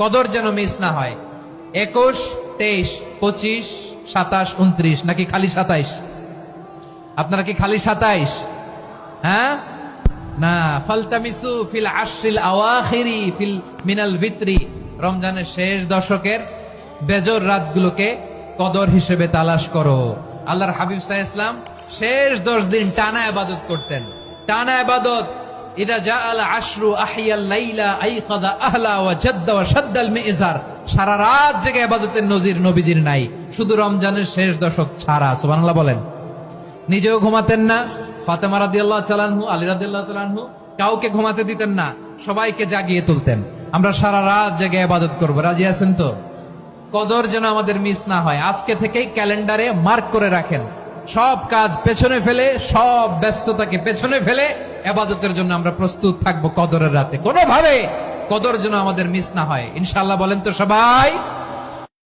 কদর যেন মিস না হয়। 21, 23, 25, 27, 29 নাকি খালি 27? আপনারা কি খালি 27? হ্যাঁ না, ফালতামিসু ফিল আশরিল আওয়াখিরি ফিল মিনাল ভিতরি, রমজানের শেষ দশকের বেজর রাতগুলোকে কদর হিসেবে তালাশ করো। আল্লাহর হাবিব সাল্লাল্লাহু আলাইহি ওয়াসাল্লাম শেষ 10 দিন টানা ইবাদত করতেন, টানা ইবাদত। ইদা জাআল আশরু আহিয়াল লাইলা আইকাদা আহলা ওয়া জাদ্দা ওয়া শাদ্দাল মিজার, সারা রাত জেগে ইবাদতের নজির নবীজির নাই, শুধু রমজানের শেষ দশক ছাড়া। সুবহানাল্লাহ বলেন। নিজেও ঘুমাতেন না, ফাতেমা রাদিয়াল্লাহু তাআলা আনহু, আলী রাদিয়াল্লাহু তাআলা আনহু কাউকে ঘুমাতে দিতেন না, সবাইকে জাগিয়ে তুলতেন। আমরা সারা রাত জেগে ইবাদত করব, রাজি আছেন তো? কদর যেন আমাদের মিস না হয়। আজকে থেকেই ক্যালেন্ডারে মার্ক করে রাখেন, সব কাজ পেছনে ফেলে, সব ব্যস্ততাকে পেছনে ফেলে ইবাদতের জন্য আমরা প্রস্তুত থাকবো কদরের রাতে। কোনোভাবে কদর যেন আমাদের মিস না হয়, ইনশাআল্লাহ। বলেন তো সবাই।